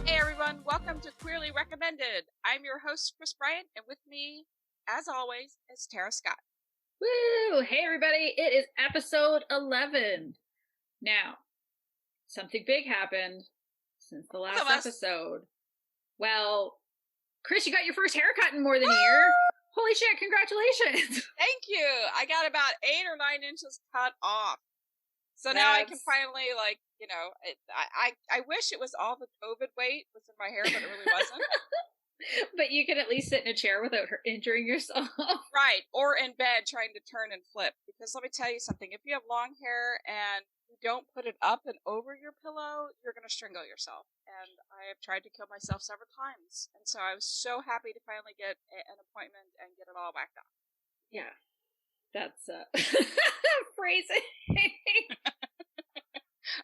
Hey everyone, welcome to Queerly Recommended. I'm your host, Kris Bryant, and with me, as always, is Tara Scott. Woo! Hey everybody, it is episode 11. Now, something big happened since the last episode. Well, Kris, you got your first haircut in more than a year. Holy shit, congratulations! Thank you! I got about 8 or 9 inches cut off. So now I can finally, I wish it was all the COVID weight was in my hair, but it really wasn't. But you can at least sit in a chair without injuring yourself. Right, or in bed trying to turn and flip. Because let me tell you something, if you have long hair and you don't put it up and over your pillow, you're going to strangle yourself. And I have tried to kill myself several times. And so I was so happy to finally get an appointment and get it all whacked off. Yeah, that's phrasing.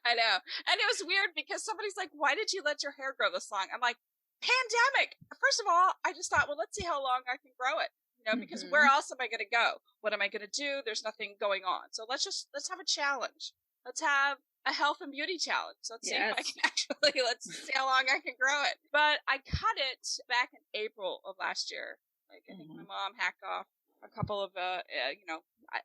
I know. And it was weird because somebody's like, why did you let your hair grow this long? I'm like, pandemic. First of all, I just thought, well, let's see how long I can grow it. Because where else am I going to go? What am I going to do? There's nothing going on. So let's have a challenge. Let's have a health and beauty challenge. Let's see if I can let's see how long I can grow it. But I cut it back in April of last year. I think my mom hacked off a couple of,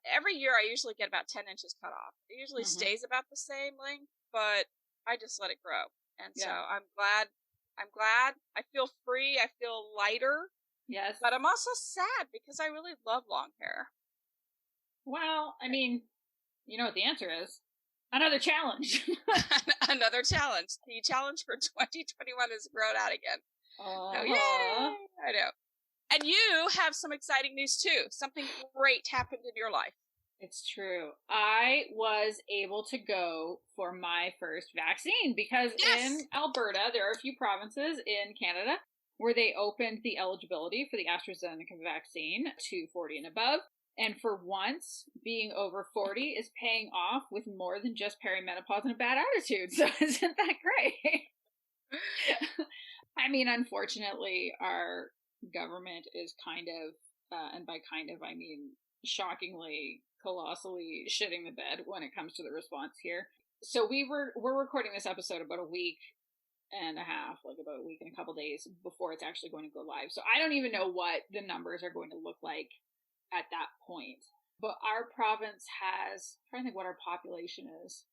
every year I usually get about 10 inches cut off. It usually stays about the same length, but I just let it grow. And so I'm glad. I feel free. I feel lighter. Yes. But I'm also sad because I really love long hair. Well, I mean, you know what the answer is. Another challenge. Another challenge. The challenge for 2021 is grown out again. Oh, so, yay! I know. And you have some exciting news too. Something great happened in your life. It's true. I was able to go for my first vaccine because in Alberta, there are a few provinces in Canada where they opened the eligibility for the AstraZeneca vaccine to 40 and above. And for once, being over 40 is paying off with more than just perimenopause and a bad attitude. So isn't that great? I mean, unfortunately, our government is kind of, and by kind of, I mean shockingly, colossally shitting the bed when it comes to the response here. So we're recording this episode about a week and a half, like about a week and a couple days before it's actually going to go live. So I don't even know what the numbers are going to look like at that point. But our province has, I'm trying to think what our population is.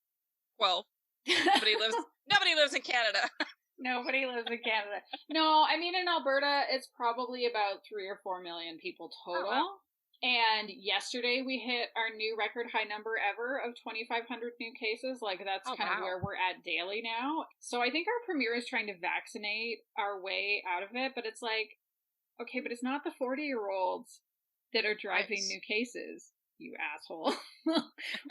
12. Nobody lives in Canada. Nobody lives in Canada. No, I mean in Alberta it's probably about 3 or 4 million people total. Oh, wow. And yesterday we hit our new record high number ever of 2,500 new cases. Like that's of where we're at daily now. So I think our premier is trying to vaccinate our way out of it, but it's like, okay, but it's not the 40-year-olds that are driving new cases, you asshole.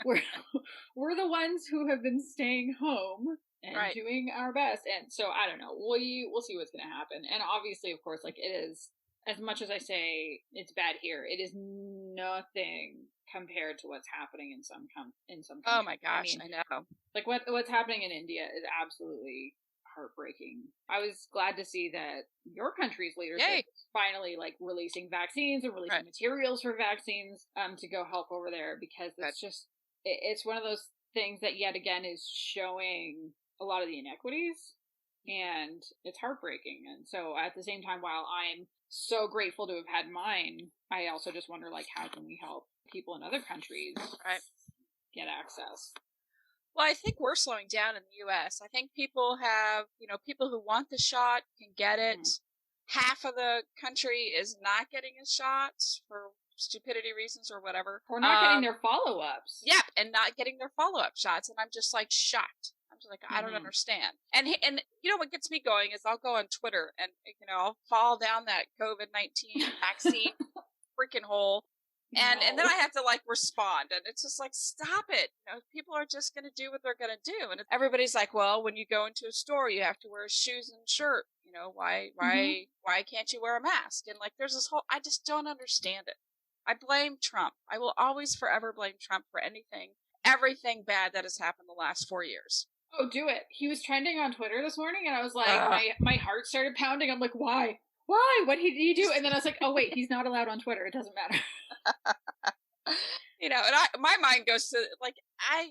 we're the ones who have been staying home and doing our best. And so I don't know. We'll see what's going to happen. And obviously, of course, like it is. As much as I say it's bad here, it is nothing compared to what's happening in some countries. Oh my gosh, I know. Like what's happening in India is absolutely heartbreaking. I was glad to see that your country's leadership is finally like releasing vaccines and releasing materials for vaccines to go help over there, because it's one of those things that yet again is showing a lot of the inequities, and it's heartbreaking. And so at the same time, while I'm so grateful to have had mine, I also just wonder, like, how can we help people in other countries get access? Well, I think we're slowing down in the U.S. I think people have, people who want the shot can get it. Half of the country is not getting a shot for stupidity reasons or whatever. Or not getting their follow-ups. Yep, and not getting their follow-up shots. And I'm just, like, shocked. I'm just like, I don't understand. And you know what gets me going is I'll go on Twitter and, I'll fall down that COVID-19 vaccine freaking hole. And then I have to like respond, and it's just like, stop it. People are just going to do what they're going to do. And everybody's like, well, when you go into a store, you have to wear shoes and shirt. Why can't you wear a mask? And like, there's this whole, I just don't understand it. I blame Trump. I will always forever blame Trump for everything bad that has happened the last 4 years. Oh, do it. He was trending on Twitter this morning, and I was like, my heart started pounding. I'm like, why? Why? What did he do? And then I was like, oh, wait, he's not allowed on Twitter. It doesn't matter. And my mind goes to, like, I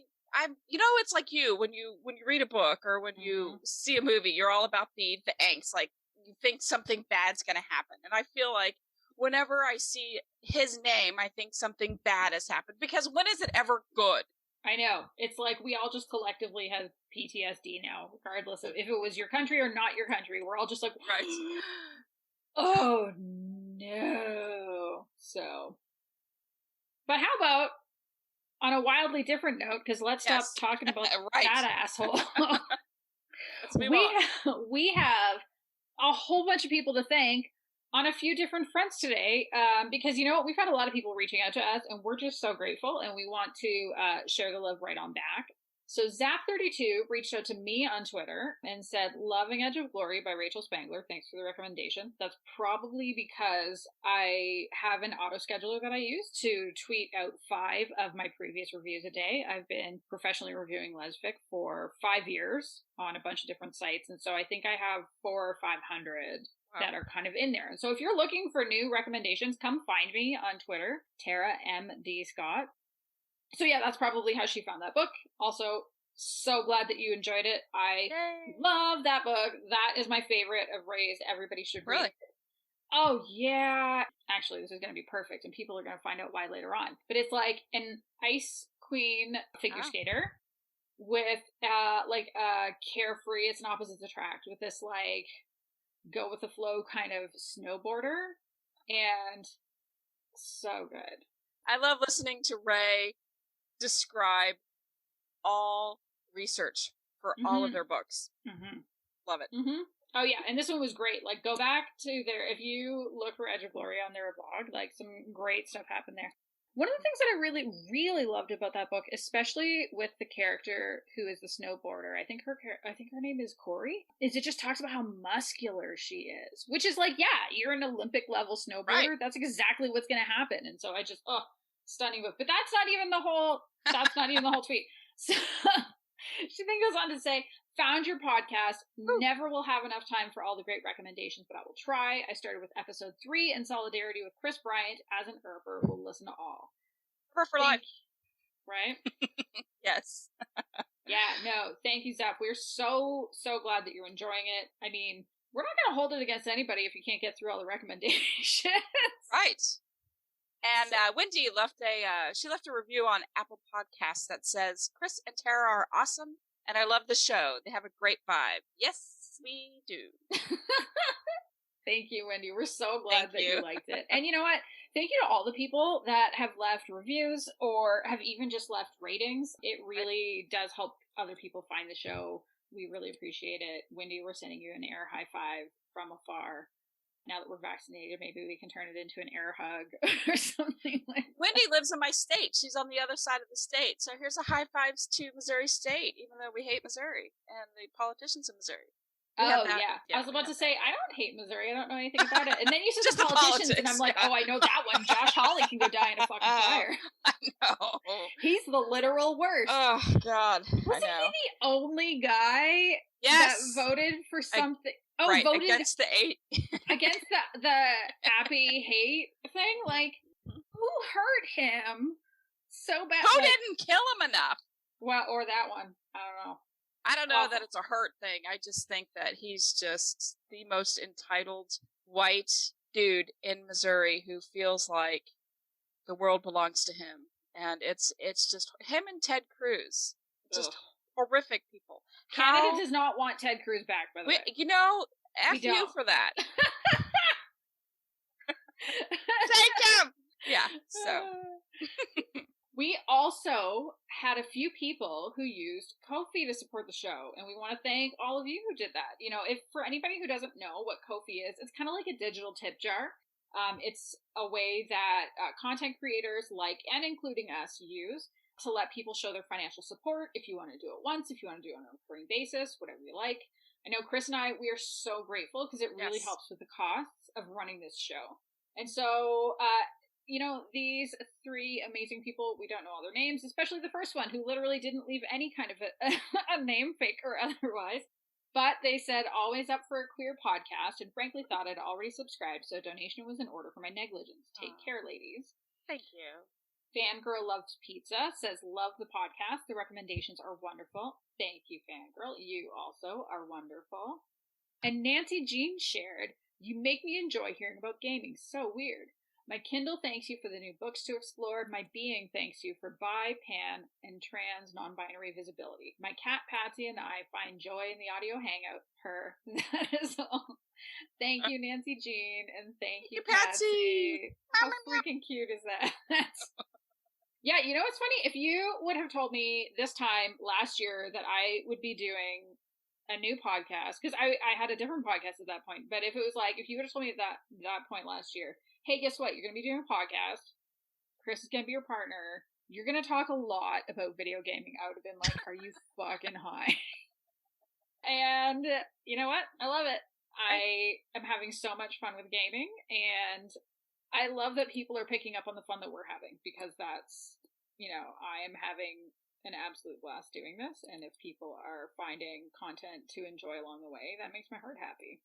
it's like when you read a book or when you see a movie, you're all about the angst. Like, you think something bad's going to happen. And I feel like whenever I see his name, I think something bad has happened. Because when is it ever good? I know. It's like we all just collectively have PTSD now, regardless of if it was your country or not your country. We're all just like, right. Oh, no. So, but how about on a wildly different note, because let's stop talking about that asshole. We have a whole bunch of people to thank on a few different fronts today, because we've had a lot of people reaching out to us, and we're just so grateful, and we want to share the love right on back. So Zap32 reached out to me on Twitter and said, "Loving Edge of Glory by Rachel Spangler. Thanks for the recommendation." That's probably because I have an auto-scheduler that I use to tweet out 5 of my previous reviews a day. I've been professionally reviewing Lesfic for 5 years on a bunch of different sites, and so I think I have 400 or 500 that are kind of in there. And so if you're looking for new recommendations, come find me on Twitter, Tara M.D. Scott. So yeah, that's probably how she found that book. Also, so glad that you enjoyed it. I love that book. That is my favorite of Ray's. Everybody should read it. Oh yeah. Actually, this is going to be perfect, and people are going to find out why later on. But it's like an ice queen figure skater with like a carefree, it's an opposites attract, with this like go with the flow kind of snowboarder, and so good. I love listening to Ray describe all research for all of their books. Love it. Oh yeah, and this one was great. Like, go back to if you look for Edge of Glory on their blog, like some great stuff happened there. One of the things that I really, really loved about that book, especially with the character who is the snowboarder, I think her name is Corey, is it just talks about how muscular she is, which is like, yeah, you're an Olympic level snowboarder. Right. That's exactly what's going to happen. And so I just, stunning book. But that's not even the whole tweet. So she then goes on to say, "Found your podcast. Never will have enough time for all the great recommendations, but I will try. I started with episode 3 in solidarity with Chris Bryant. As an herper, will listen to all." Herper for life. Right? Yes. Yeah, no, thank you, Zap. We're so, so glad that you're enjoying it. I mean, we're not going to hold it against anybody if you can't get through all the recommendations. Right. And Wendy left a review on Apple Podcasts that says, "Kris and Tara are awesome, and I love the show. They have a great vibe." Yes, we do. Thank you, Wendy. We're so glad that you liked it. And you know what? Thank you to all the people that have left reviews or have even just left ratings. It really does help other people find the show. We really appreciate it. Wendy, we're sending you an air high five from afar. Now that we're vaccinated, maybe we can turn it into an air hug or something like that. Wendy lives in my state. She's on the other side of the state. So here's a high fives to Missouri State, even though we hate Missouri and the politicians in Missouri. Yeah. I was about to say, I don't hate Missouri. I don't know anything about it. And then you said the politicians, and I'm like, oh, I know that one. Josh Hawley can go die in a fucking fire. I know. He's the literal worst. Oh, God. Wasn't he the only guy that voted for something? Voted against the against the Appy hate thing? Like, who hurt him so bad? Who didn't kill him enough? Well, or that one. I don't know. That it's a hurt thing. I just think that he's just the most entitled white dude in Missouri who feels like the world belongs to him. And it's just him and Ted Cruz. Just horrific people. Canada does not want Ted Cruz back, by the way. F you for that. Take him! Yeah, so... We also had a few people who used Ko-fi to support the show, and we want to thank all of you who did that. If for anybody who doesn't know what Ko-fi is, it's kind of like a digital tip jar. It's a way that content creators like and including us use to let people show their financial support. If you want to do it once, if you want to do it on a recurring basis, whatever you like. I know Kris and I, we are so grateful because it really helps with the costs of running this show. And so, these 3 amazing people, we don't know all their names, especially the first one, who literally didn't leave any kind of a name, fake or otherwise. But they said, "Always up for a queer podcast, and frankly thought I'd already subscribed, so a donation was in order for my negligence. Take care, ladies." Thank you. Fangirl Loves Pizza says, love the podcast. The recommendations are wonderful. Thank you, Fangirl. You also are wonderful. And Nancy Jean shared, you make me enjoy hearing about gaming. So weird. My Kindle thanks you for the new books to explore. My being thanks you for bi, pan, and trans non-binary visibility. My cat Patsy and I find joy in the audio hangout. That is all. Thank you, Nancy Jean, and thank you, Patsy. How freaking cute is that? Yeah, you know what's funny? If you would have told me this time last year that I would be doing a new podcast, because I had a different podcast at that point, but if it was like, if you would have told me at that point last year, hey, guess what? You're going to be doing a podcast. Kris is going to be your partner. You're going to talk a lot about video gaming. I would have been like, are you fucking high? And you know what? I love it. I am having so much fun with gaming, and I love that people are picking up on the fun that we're having, because that's, you know, I am having an absolute blast doing this, and if people are finding content to enjoy along the way, that makes my heart happy.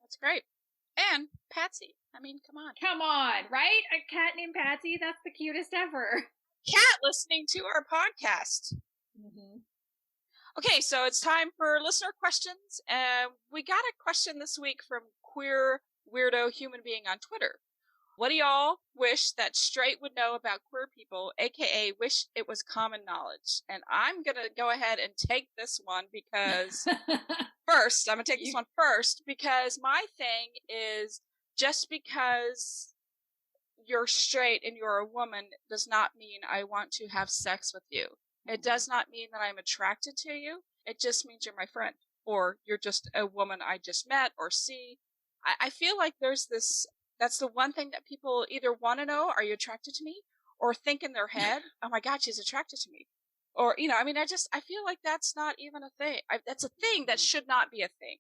That's great. And Patsy. I mean, come on. Come on, right? A cat named Patsy? That's the cutest ever. Cat listening to our podcast. Mm-hmm. Okay, so it's time for listener questions. We got a question this week from Queer Weirdo Human Being on Twitter. What do y'all wish that straight would know about queer people, aka wish it was common knowledge? And I'm going to go ahead and take this one because because my thing is, just because you're straight and you're a woman does not mean I want to have sex with you. It does not mean that I'm attracted to you. It just means you're my friend, or you're just a woman I just met or see. I feel like there's this, that's the one thing that people either want to know, are you attracted to me? Or think in their head, oh my God, she's attracted to me. Or, you know, I mean, I feel like that's not even a thing. That's a thing that should not be a thing.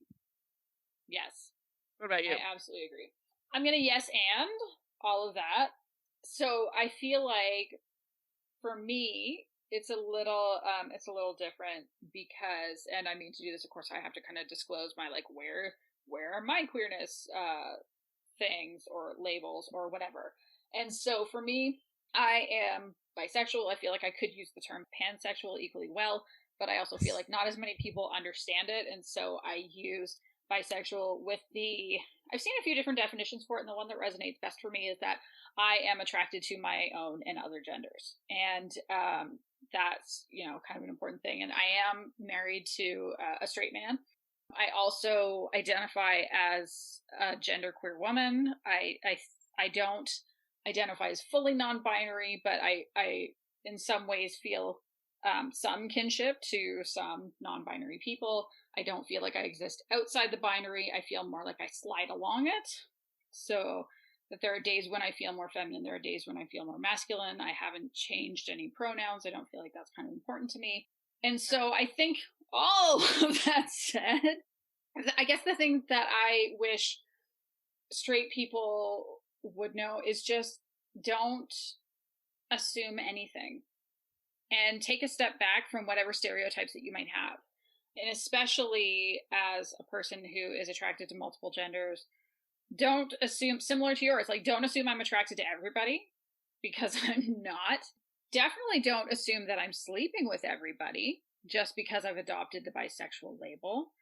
Yes. What about you? I absolutely agree. I'm going to yes and all of that. So I feel like for me, it's a little different because, and I mean, to do this, of course, I have to kind of disclose my, like, where are my queerness, things or labels or whatever. And so for me, I am bisexual. I feel like I could use the term pansexual equally well, but I also feel like not as many people understand it. And so I use bisexual with I've seen a few different definitions for it, and the one that resonates best for me is that I am attracted to my own and other genders. And that's, you know, kind of an important thing. And I am married to a straight man. I also identify as a genderqueer woman. I don't identify as fully non-binary, but I in some ways feel some kinship to some non-binary people. I don't feel like I exist outside the binary. I feel more like I slide along it. So that there are days when I feel more feminine, there are days when I feel more masculine. I haven't changed any pronouns. I don't feel like that's kind of important to me. And so I think all of that said, I guess the thing that I wish straight people would know is just don't assume anything, and take a step back from whatever stereotypes that you might have. And especially as a person who is attracted to multiple genders, don't assume, similar to yours, like, don't assume I'm attracted to everybody, because I'm not. Definitely don't assume that I'm sleeping with everybody just because I've adopted the bisexual label.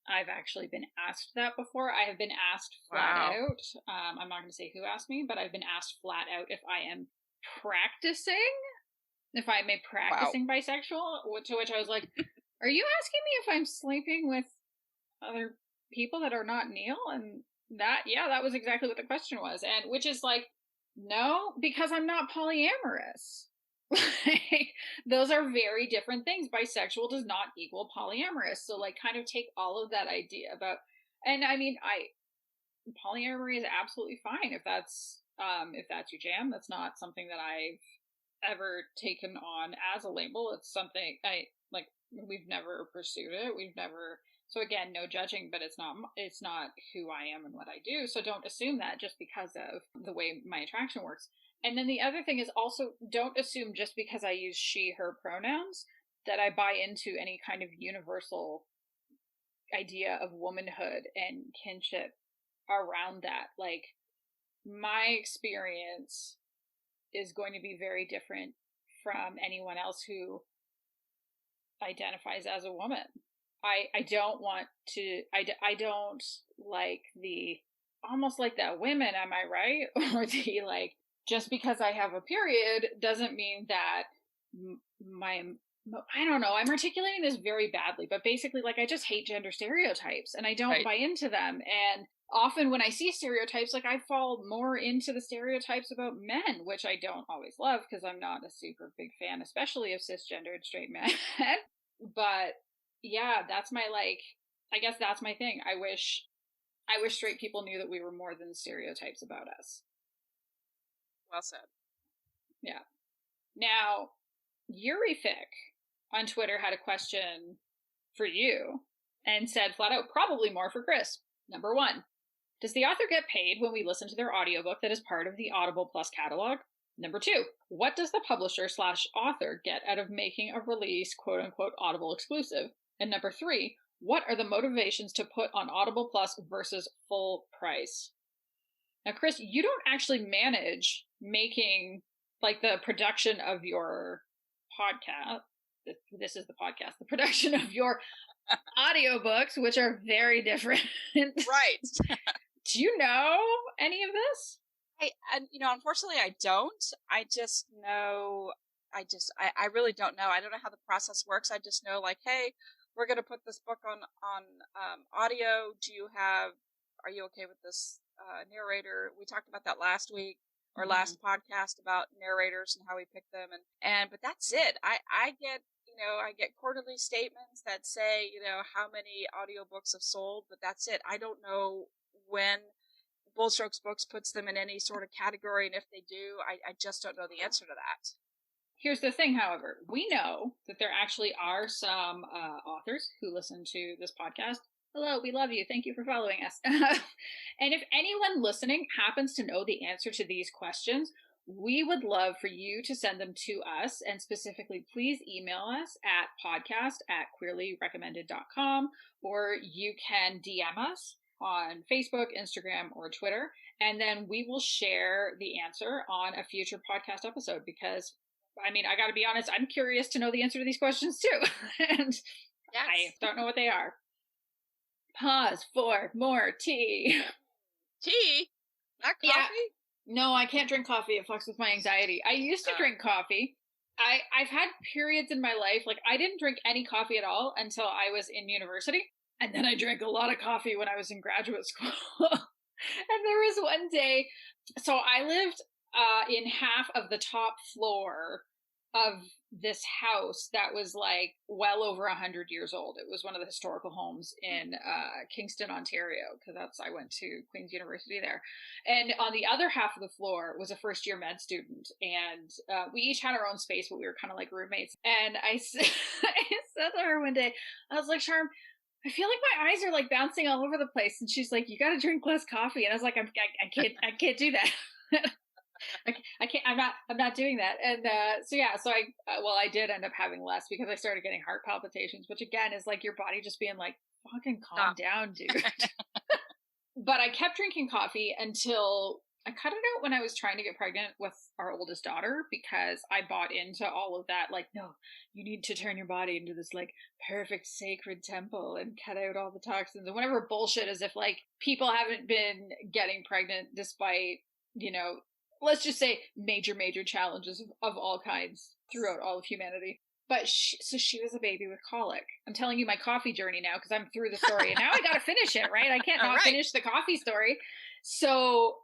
I've actually been asked that before. I have been asked flat out. I'm not going to say who asked me, but I've been asked flat out if I am practicing, if I'm a practicing bisexual, to which I was like, are you asking me if I'm sleeping with other people that are not Neil? And that was exactly what the question was. And which is like, no, because I'm not polyamorous. Like, those are very different things. Bisexual does not equal polyamorous. So, like, kind of take all of that idea about, and I mean, polyamory is absolutely fine if that's your jam. That's not something that I've ever taken on as a label. It's something we've never pursued it. We've never. So again, no judging, but it's not who I am and what I do. So don't assume that just because of the way my attraction works. And then the other thing is also, don't assume just because I use she, her pronouns that I buy into any kind of universal idea of womanhood and kinship around that. Like, my experience is going to be very different from anyone else who identifies as a woman. I don't want to, I don't like the, almost like that women, am I right? Or the like, just because I have a period doesn't mean that I don't know, I'm articulating this very badly, but basically, like, I just hate gender stereotypes and I don't buy into them. And often when I see stereotypes, like, I fall more into the stereotypes about men, which I don't always love because I'm not a super big fan, especially of cisgendered straight men. But yeah, that's my, like, I guess that's my thing. I wish straight people knew that we were more than the stereotypes about us. Well said. Yeah. Now, Yurific on Twitter had a question for you and said flat out, probably more for Kris. Number 1, does the author get paid when we listen to their audiobook that is part of the Audible Plus catalog? Number 2, what does the publisher/author get out of making a release quote-unquote Audible exclusive? And number 3, what are the motivations to put on Audible Plus versus full price? Now, Kris, you don't actually manage making, like, the production of your podcast. This is the podcast. The production of your audiobooks, which are very different. Right. Do you know any of this? Unfortunately, I don't. I just know, I really don't know. I don't know how the process works. I just know, like, hey, we're going to put this book on audio. Are you okay with this narrator? We talked about that last week or last podcast about narrators and how we pick them. But that's it. I get quarterly statements that say, how many audiobooks have sold, but that's it. I don't know when Bold Strokes Books puts them in any sort of category, and if they do, I just don't know the answer to that. Here's the thing, however. We know that there actually are some authors who listen to this podcast. Hello, we love you. Thank you for following us. And if anyone listening happens to know the answer to these questions, we would love for you to send them to us, and specifically, please email us at podcast@queerlyrecommended.com, or you can DM us on Facebook, Instagram, or Twitter, and then we will share the answer on a future podcast episode because, I mean, I gotta be honest, I'm curious to know the answer to these questions too. And yes. I don't know what they are. Pause for more tea. Tea? Not coffee? Yeah. No, I can't drink coffee. It fucks with my anxiety. I used to drink coffee. I've had periods in my life, like, I didn't drink any coffee at all until I was in university. And then I drank a lot of coffee when I was in graduate school. And there was one day, so I lived in half of the top floor of this house that was like well over 100 years old. It was one of the historical homes in Kingston, Ontario, because I went to Queen's University there. And on the other half of the floor was a first-year med student, and we each had our own space, but we were kind of like roommates. And I said to her one day, I was like, Charm, I feel like my eyes are like bouncing all over the place. And she's like, you got to drink less coffee. And I was like, I can't do that. I can't, I'm not doing that. And, I did end up having less because I started getting heart palpitations, which again is like your body just being like, fucking calm down, dude. But I kept drinking coffee until I cut it out when I was trying to get pregnant with our oldest daughter, because I bought into all of that. Like, no, you need to turn your body into this like perfect sacred temple and cut out all the toxins and whatever bullshit, as if like people haven't been getting pregnant despite, let's just say major challenges of all kinds throughout all of humanity. But she was a baby with colic. I'm telling you my coffee journey now because I'm through the story. And now I got to finish it, right? I can't not finish the coffee story. So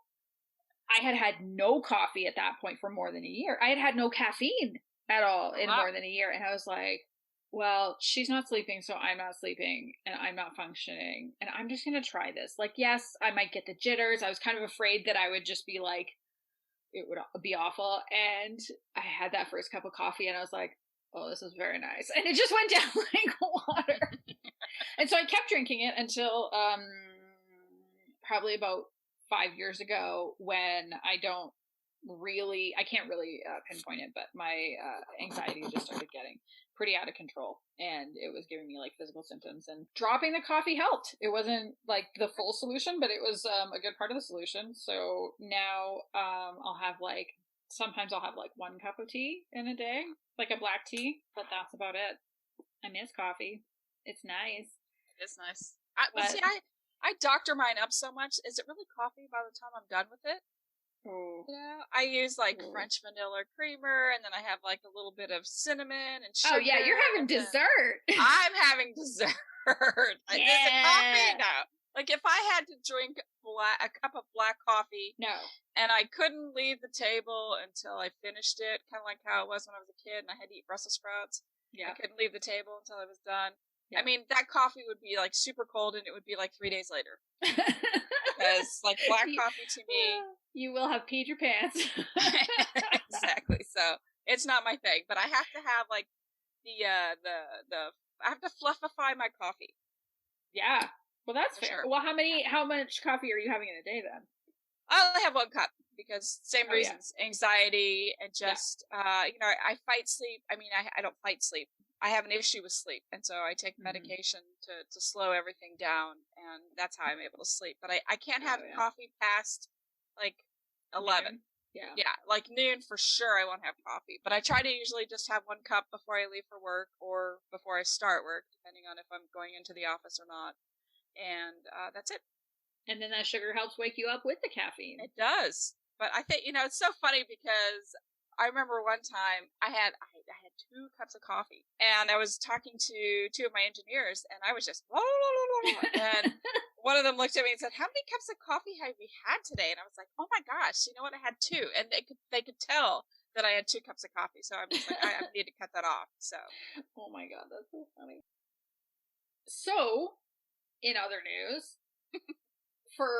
I had no coffee at that point for more than a year. I had no caffeine at all in more than a year. And I was like, well, she's not sleeping, so I'm not sleeping, and I'm not functioning. And I'm just going to try this. Like, yes, I might get the jitters. I was kind of afraid that I would just be like, it would be awful. And I had that first cup of coffee and I was like, oh, this is very nice. And it just went down like water. And so I kept drinking it until probably about 5 years ago, when I can't really pinpoint it, but my anxiety just started getting pretty out of control, and it was giving me like physical symptoms, and dropping the coffee helped. It wasn't like the full solution, but it was a good part of the solution. So now I'll have like sometimes I'll have like 1 cup of tea in a day, like a black tea, but that's about it. I miss coffee. It's nice. It is nice. I doctor mine up so much. Is it really coffee by the time I'm done with it? Oh. You know, I use like French vanilla creamer, and then I have like a little bit of cinnamon and sugar. Oh yeah, you're having dessert. I'm having dessert. Yeah. Is it coffee? No. Like if I had to drink a cup of black coffee, no, and I couldn't leave the table until I finished it, kind of like how it was when I was a kid and I had to eat Brussels sprouts. Yeah, I couldn't leave the table until I was done. Yeah. I mean, that coffee would be like super cold, and it would be like 3 days later. Because like black coffee to me, you will have peed your pants. Exactly. So it's not my thing, but I have to have like I have to fluffify my coffee. Yeah. Well, that's fair. Sure. Well, how much coffee are you having in a day then? I only have 1 cup because same reasons, anxiety and just, you know, I fight sleep. I mean, I don't fight sleep. I have an issue with sleep. And so I take medication to slow everything down. And that's how I'm able to sleep. But I can't have coffee past like 11. Noon. Yeah. Yeah. Like noon for sure I won't have coffee. But I try to usually just have 1 cup before I leave for work or before I start work, depending on if I'm going into the office or not. And that's it. And then that sugar helps wake you up with the caffeine. It does. But I think, you know, it's so funny because I remember one time I had 2 cups of coffee and I was talking to 2 of my engineers and I was just blah, blah, blah, blah, and one of them looked at me and said, "How many cups of coffee have we had today?" And I was like, "Oh my gosh, you know what? I had 2." And they could tell that I had 2 cups of coffee. So I'm just like, I need to cut that off. So, oh my God, that's so funny. So, in other news, for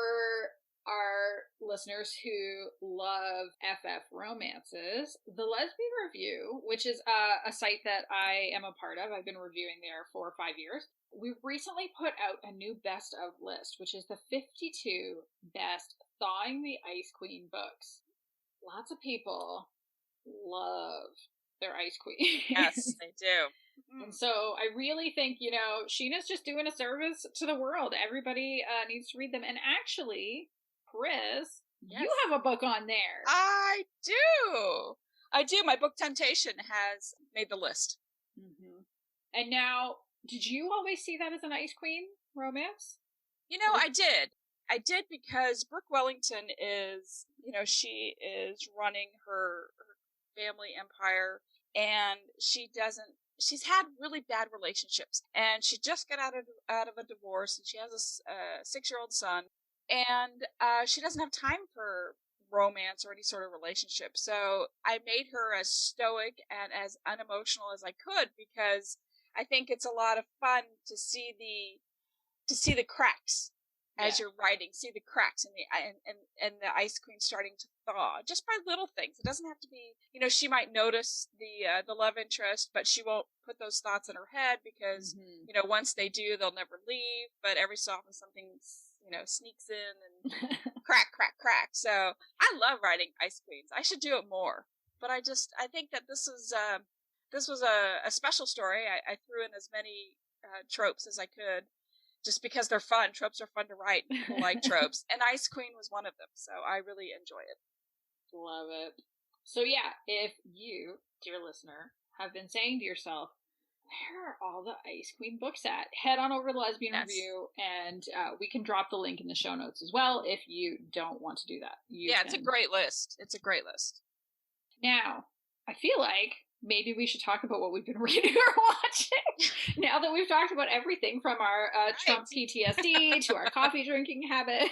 our listeners who love FF romances, the Lesbian Review, which is a site that I am a part of, I've been reviewing there for 5 years, we've recently put out a new best of list, which is the 52 best Thawing the Ice Queen books. Lots of people love their Ice Queen. Yes, they do. And so I really think, you know, Sheena's just doing a service to the world. Everybody needs to read them. And actually, Kris, you have a book on there. I do. My book Temptation has made the list. Mm-hmm. And now, did you always see that as an Ice Queen romance? You know, I did because Brooke Wellington is, you know, she is running her family empire, and she's had really bad relationships, and she just got out of a divorce, and she has a 6-year-old son, and she doesn't have time for romance or any sort of relationship. So I made her as stoic and as unemotional as I could, because I think it's a lot of fun to see the cracks as you're writing, see the cracks and the Ice Queen starting to thaw just by little things. It doesn't have to be, you know, she might notice the love interest, but she won't put those thoughts in her head because, you know, once they do, they'll never leave. But every so often something, you know, sneaks in and crack. So I love writing Ice Queens. I should do it more. But I think that this was a special story. I threw in as many tropes as I could, just because they're fun. Tropes are fun to write. People like tropes. And Ice Queen was one of them. So I really enjoy it. Love it. So yeah, if you, dear listener, have been saying to yourself, where are all the Ice Queen books at? Head on over to Lesbian Review, and we can drop the link in the show notes as well if you don't want to do that. It's a great list. It's a great list. Now, I feel like maybe we should talk about what we've been reading or watching. Now that we've talked about everything from our Trump PTSD to our coffee drinking habit.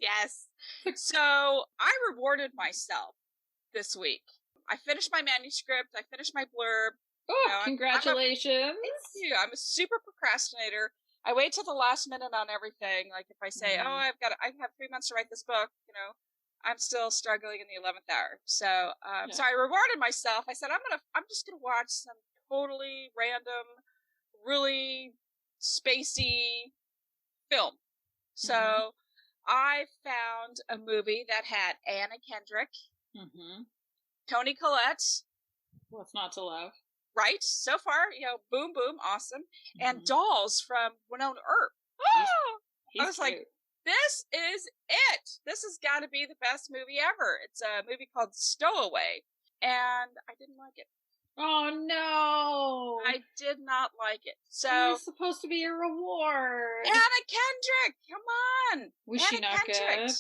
Yes. So I rewarded myself this week. I finished my manuscript. I finished my blurb. Oh, you know, congratulations. Thank you. I'm a super procrastinator. I wait till the last minute on everything. Like if I say, I have 3 months to write this book, you know, I'm still struggling in the 11th hour. So, so I rewarded myself. I said, I'm just going to watch some totally random, really spacey film. So I found a movie that had Anna Kendrick, Toni Collette. What's not to love? Right? So far, you know, boom, boom, awesome. And Dolls from Winona Earp. He's I was cute. like, This is it. This has got to be the best movie ever. It's a movie called Stowaway, and I didn't like it. Oh no! I did not like it. So it was supposed to be a reward. Anna Kendrick, come on. Was Anna she not Kendrick. good?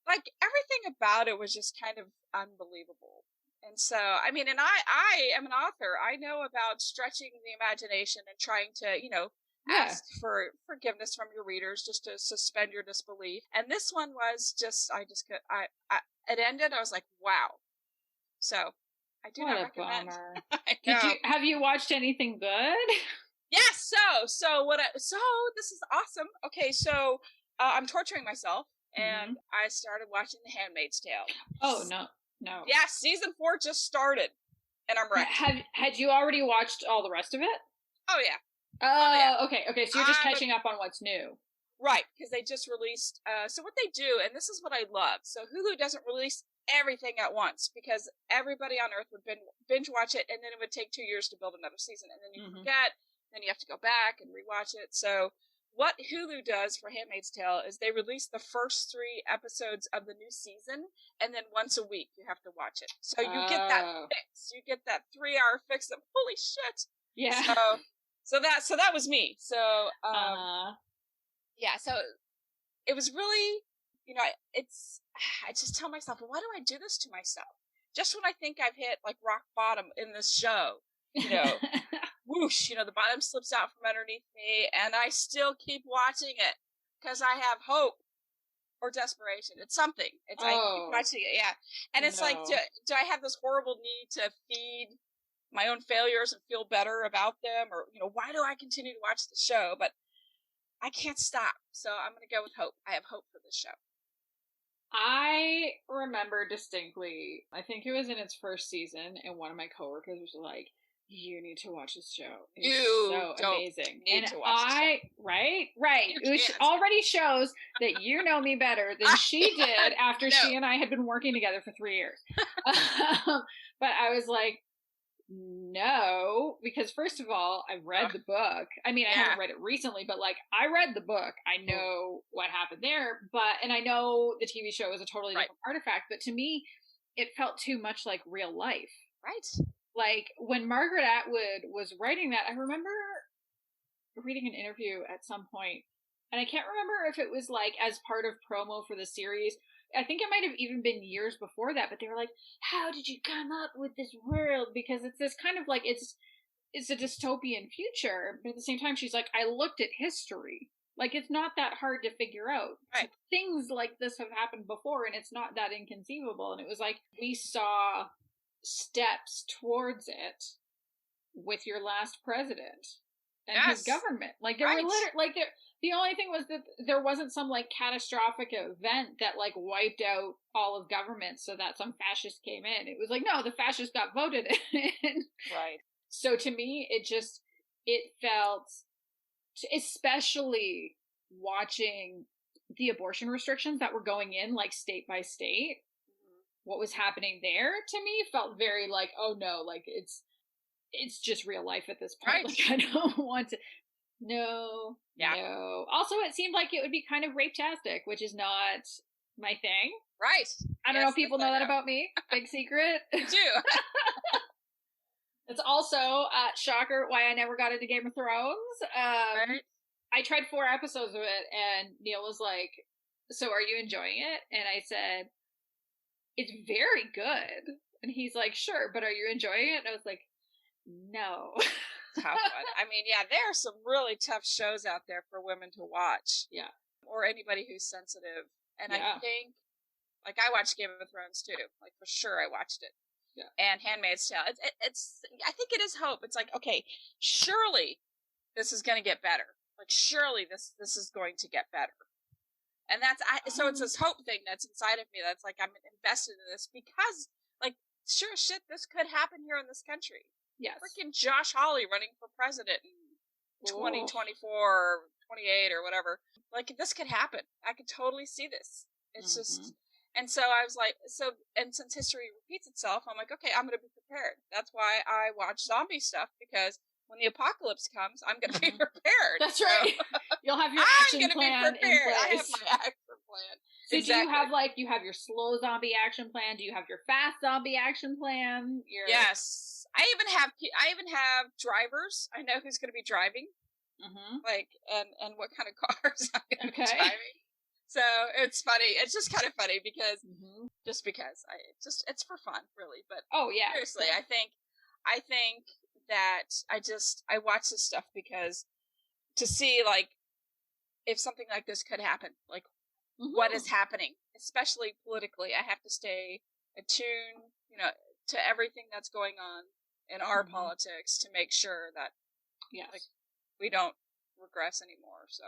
Like everything about it was just kind of unbelievable. And so, I mean, and I am an author. I know about stretching the imagination and trying to, ask for forgiveness from your readers, just to suspend your disbelief. And this one was just, it ended. I was like, wow. So I do not recommend. Bummer. Have you watched anything good? Yes. So this is awesome. Okay. So, I'm torturing myself and I started watching The Handmaid's Tale. Oh, no. Yeah, season 4 just started, and I'm ready. Had you already watched all the rest of it? Oh, yeah. Yeah. Okay, so you're just catching up on what's new. Right, because they just released, so what they do, and this is what I love, so Hulu doesn't release everything at once, because everybody on Earth would binge watch it, and then it would take 2 years to build another season, and then you forget, then you have to go back and rewatch it. So what Hulu does for Handmaid's Tale is they release the first 3 episodes of the new season, and then once a week you have to watch it. So you get that fix. You get that 3-hour fix of holy shit. Yeah. So that was me. So yeah. So it was really, I just tell myself, well, why do I do this to myself? Just when I think I've hit like rock bottom in this show, whoosh, the bottom slips out from underneath me, and I still keep watching it because I have hope or desperation. It's something. I keep watching it, yeah. And it's like, do I have this horrible need to feed my own failures and feel better about them, or why do I continue to watch the show? But I can't stop, so I'm going to go with hope. I have hope for this show. I remember distinctly, I think it was in its first season, and one of my coworkers was like, you need to watch this show. It's so amazing. Need to watch this show. Right. Which already shows that you know me better than she did after she and I had been working together for 3 years. But I was like, no, because first of all, I've read the book. I mean, I haven't read it recently, but like, I read the book. I know what happened there, and I know the TV show is a totally different artifact, but to me, it felt too much like real life. Right. Like, when Margaret Atwood was writing that, I remember reading an interview at some point, and I can't remember if it was like as part of promo for the series. I think it might have even been years before that, but they were like, how did you come up with this world? Because it's this kind of like, it's a dystopian future, but at the same time, she's like, I looked at history. Like, it's not that hard to figure out. Right. Things like this have happened before, and it's not that inconceivable. And it was like, we saw steps towards it with your last president and his government. Like, there were the only thing was that there wasn't some like catastrophic event that like wiped out all of government so that some fascist came in. It was like, no, the fascists got voted in. Right. So to me, it felt, especially watching the abortion restrictions that were going in like state by state, what was happening there to me felt very like, oh no, like it's just real life at this point. Like, I don't want to. No. Also, it seemed like it would be kind of rape-tastic, which is not my thing. Right. I don't know if people know that about me. Big secret. You do. It's also, shocker, why I never got into Game of Thrones. I tried 4 episodes of it, and Neil was like, so are you enjoying it? And I said, it's very good. And he's like, sure, but are you enjoying it? And I was like, no. Tough one. I mean, yeah, there are some really tough shows out there for women to watch. Yeah. Or anybody who's sensitive. And I think, like, I watched Game of Thrones too. Like, for sure I watched it. Yeah. And Handmaid's Tale. It's I think it is hope. It's like, okay, surely this is going to get better. Like, surely this is going to get better. And so it's this hope thing that's inside of me that's like, I'm invested in this because, like, sure shit, this could happen here in this country. Yes. Freaking Josh Hawley running for president in 2024 or 28 or whatever. Like, this could happen. I could totally see this. It's just, and so I was like, and since history repeats itself, I'm like, okay, I'm going to be prepared. That's why I watch zombie stuff, because when the apocalypse comes, I'm going to be prepared. That's right. You'll have your action plan in place. I have my action plan. So do you have your slow zombie action plan? Do you have your fast zombie action plan? Yes. I even have drivers. I know who's going to be driving. Like, and what kind of cars I'm going to be driving. So it's funny. It's just kind of funny because, it's for fun, really. But seriously, I think that I watch this stuff because to see, like, if something like this could happen, like, what is happening, especially politically. I have to stay attuned, to everything that's going on in our politics to make sure that like, we don't regress anymore. So.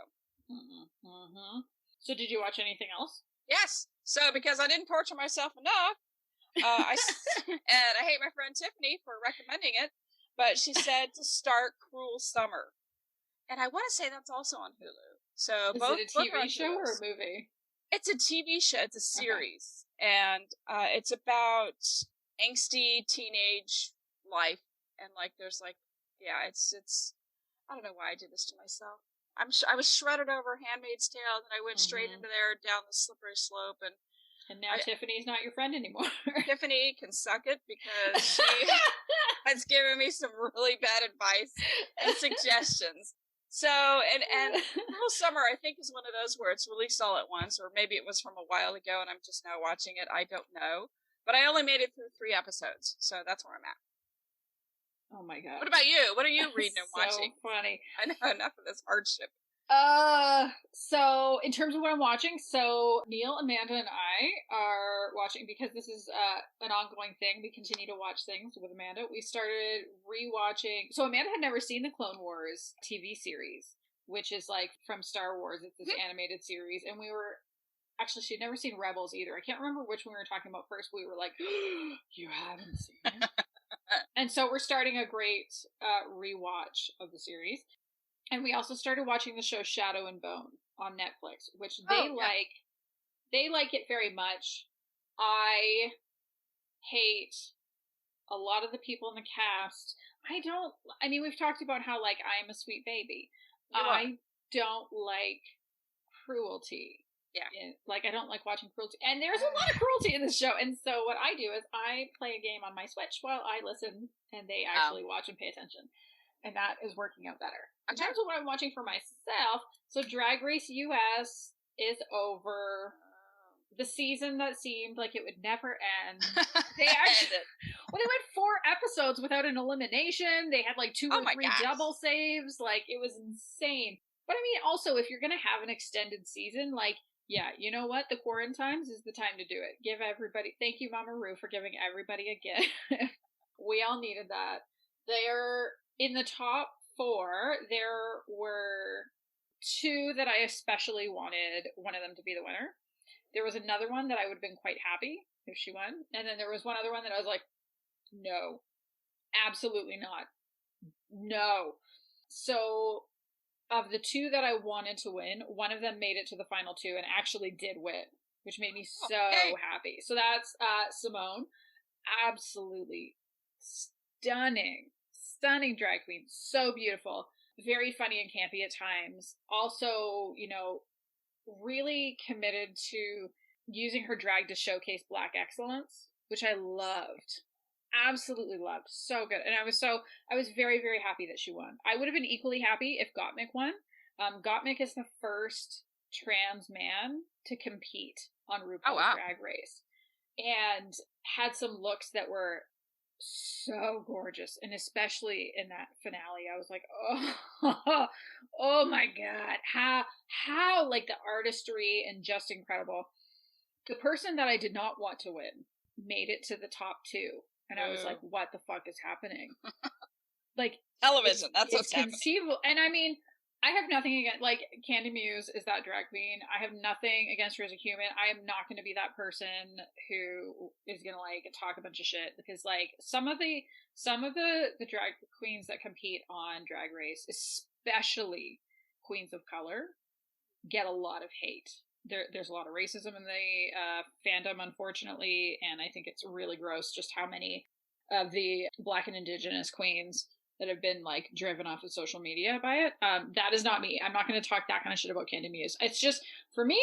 So did you watch anything else? Yes. So because I didn't torture myself enough, and I hate my friend Tiffany for recommending it, but she said to start Cruel Summer, and I want to say that's also on Hulu. So is it a TV show or a movie? It's a TV show. It's a series, and it's about angsty teenage life, and like there's like it's I don't know why I did this to myself. I was shredded over Handmaid's Tale, and I went straight into there down the slippery slope, and now Tiffany's not your friend anymore. Tiffany can suck it because she has given me some really bad advice and suggestions. So, and Cruel Summer, I think, is one of those where it's released all at once, or maybe it was from a while ago and I'm just now watching it. I don't know. But I only made it through 3 episodes, so that's where I'm at. Oh my god. What about you? What are you reading and watching? So funny. I know, enough of this hardship. So in terms of what I'm watching, so Neil, Amanda, and I are watching, because this is an ongoing thing. We continue to watch things with Amanda. We started rewatching. So Amanda had never seen the Clone Wars TV series, which is like from Star Wars. It's this animated series, and actually, she'd never seen Rebels either. I can't remember which one we were talking about first. We were like, you haven't seen it? And so we're starting a great rewatch of the series. And we also started watching the show Shadow and Bone on Netflix, which they like. They like it very much. I hate a lot of the people in the cast. We've talked about how, like, I'm a sweet baby. I don't like cruelty. Yeah. I don't like watching cruelty. And there's a lot of cruelty in this show. And so what I do is I play a game on my Switch while I listen, and they actually watch and pay attention. And that is working out better. In terms of what I'm watching for myself, so Drag Race US is over. The season that seemed like it would never end. They actually, they went 4 episodes without an elimination. They had like 2 or 3 double saves. Like, it was insane. But I mean, also, if you're going to have an extended season, like, yeah, you know what? The Quarantines is the time to do it. Give everybody, thank you, Mama Ru, for giving everybody a gift. We all needed that. They're in the top 4. There were 2 that I especially wanted one of them to be the winner. There was another one that I would have been quite happy if she won. And then there was one other one that I was like, no, absolutely not. No. So, of the 2 that I wanted to win, one of them made it to the final 2 and actually did win, which made me so happy. So that's Simone. Absolutely stunning drag queen. So beautiful. Very funny and campy at times. Also, really committed to using her drag to showcase Black excellence, which I loved. Absolutely loved. So good. And I was very, very happy that she won. I would have been equally happy if Gottmik won. Gottmik is the first trans man to compete on RuPaul's Drag Race, and had some looks that were so gorgeous, and especially in that finale, I was like, oh my god, how like the artistry and just incredible. The person that I did not want to win made it to the top 2, and I was like, what the fuck is happening? Like, television, that's what's happening. And I mean, I have nothing against, like, Candy Muse is that drag queen. I have nothing against her as a human. I am not going to be that person who is going to, like, talk a bunch of shit, because, like, some of the drag queens that compete on Drag Race, especially queens of color, get a lot of hate. There's a lot of racism in the fandom, unfortunately, and I think it's really gross just how many of the Black and Indigenous queens that have been like driven off of social media by it. That is not me. I'm not going to talk that kind of shit about Candy Muse. It's just, for me,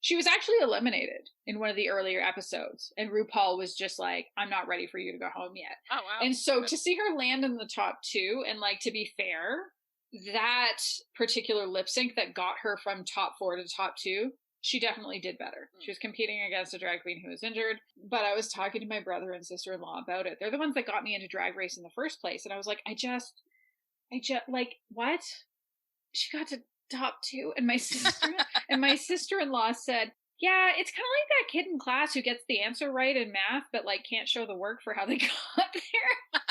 she was actually eliminated in one of the earlier episodes, and RuPaul was just like, I'm not ready for you to go home yet. Oh, wow. And so to see her land in the top 2, and like, to be fair, that particular lip sync that got her from top 4 to top 2, she definitely did better. She was competing against a drag queen who was injured, but I was talking to my brother and sister-in-law about it. They're the ones that got me into Drag Race in the first place, and I was like, I just, like, what? She got to top 2, and my sister-in-law said, yeah, it's kind of like that kid in class who gets the answer right in math, but like can't show the work for how they got there.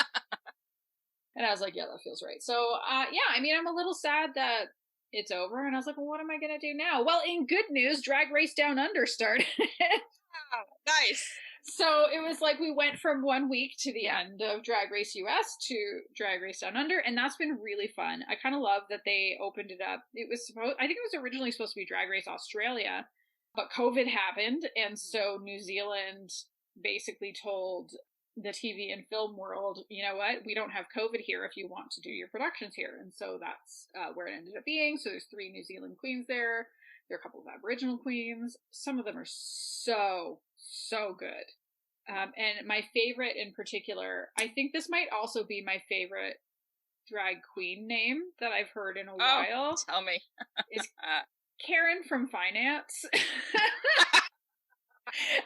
And I was like, yeah, that feels right. So, yeah, I mean, I'm a little sad that it's over. And I was like, well, what am I going to do now? Well, in good news, Drag Race Down Under started. Oh, nice. So it was like we went from 1 week to the end of Drag Race US to Drag Race Down Under, and that's been really fun. I kind of love that they opened it up. I think it was originally supposed to be Drag Race Australia, but COVID happened, and so New Zealand basically told the TV and film world, you know what, we don't have COVID here if you want to do your productions here. And so that's where it ended up being. So there's 3 New Zealand queens there. There are a couple of Aboriginal queens. Some of them are so good. And my favorite in particular, I think this might also be my favorite drag queen name that I've heard in a while. Tell me. Is Karen from Finance.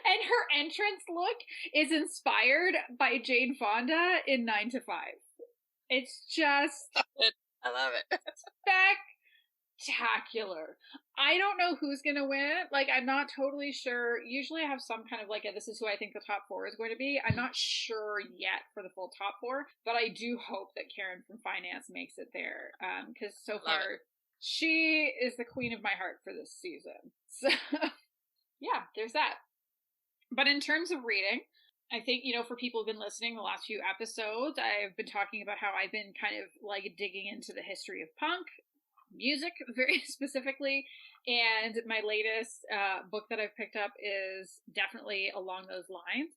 And her entrance look is inspired by Jane Fonda in 9 to 5. It's just... I love it. Spectacular. I don't know who's going to win. Like, I'm not totally sure. Usually I have some kind of like, this is who I think the top 4 is going to be. I'm not sure yet for the full top 4, but I do hope that Karen from Finance makes it there. Because so far, she is the queen of my heart for this season. So, yeah, there's that. But in terms of reading, I think, for people who've been listening the last few episodes, I've been talking about how I've been kind of like digging into the history of punk music very specifically. And my latest book that I've picked up is definitely along those lines.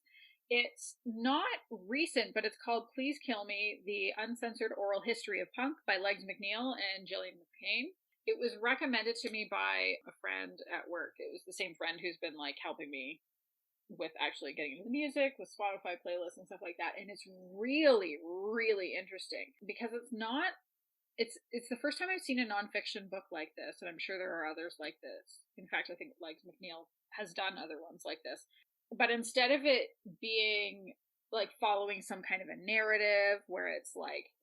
It's not recent, but it's called Please Kill Me, The Uncensored Oral History of Punk by McNeil and Gillian McCain. It was recommended to me by a friend at work. It was the same friend who's been like helping me with actually getting into the music, with Spotify playlists and stuff like that. And it's really, really interesting because it's the first time I've seen a nonfiction book like this, and I'm sure there are others like this. In fact, I think like McNeil has done other ones like this. But instead of it being like following some kind of a narrative where it's like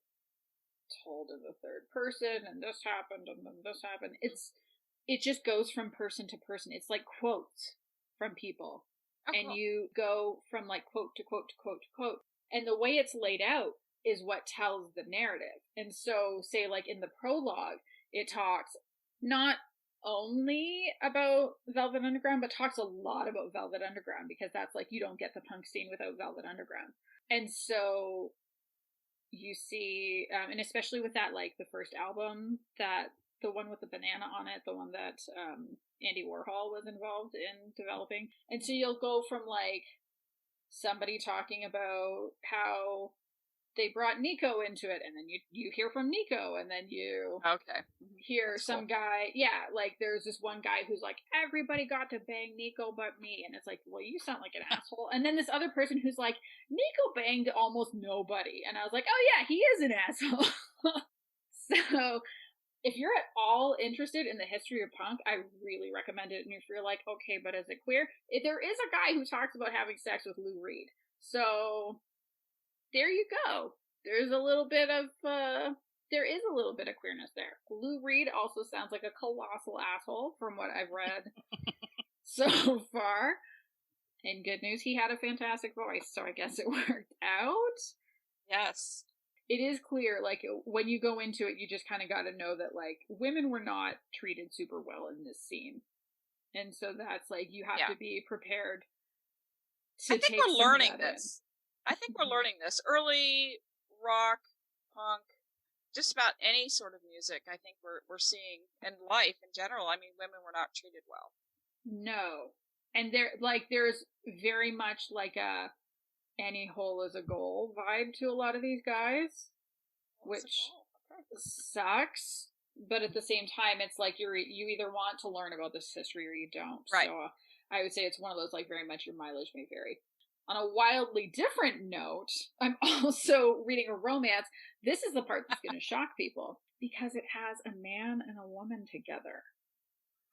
told in the third person and this happened and then this happened, it just goes from person to person. It's like quotes from people. And you go from like quote to quote to quote to quote. And the way it's laid out is what tells the narrative. And so, say like in the prologue, it talks not only about Velvet Underground, but talks a lot about Velvet Underground, because that's like, you don't get the punk scene without Velvet Underground. And so you see, and especially with that, like the first album, that the one with the banana on it, the one that Andy Warhol was involved in developing. And so you'll go from like somebody talking about how they brought Nico into it, and then you hear from Nico, and then you hear some guy, like there's this one guy who's like, everybody got to bang Nico but me, and it's like, well, you sound like an asshole. And then this other person who's like, Nico banged almost nobody, and I was like, oh yeah, he is an asshole. So if you're at all interested in the history of punk, I really recommend it. And if you're like, okay, but is it queer? There is a guy who talks about having sex with Lou Reed. So there you go. There's a little bit of, there is a little bit of queerness there. Lou Reed also sounds like a colossal asshole from what I've read so far. And good news, he had a fantastic voice, so I guess it worked out. Yes. It is clear, like, when you go into it, you just kind of got to know that, like, women were not treated super well in this scene. And so that's, like, you have to be prepared to take we're learning this. I think we're learning this. Early rock, punk, just about any sort of music, I think we're seeing, and life in general, I mean, women were not treated well. No. And there's very much, like, any hole is a goal vibe to a lot of these guys, which sucks. But at the same time, it's like you either want to learn about this history or you don't. Right. So I would say it's one of those, like, very much your mileage may vary. On a wildly different note, I'm also reading a romance. This is the part that's going to shock people because it has a man and a woman together.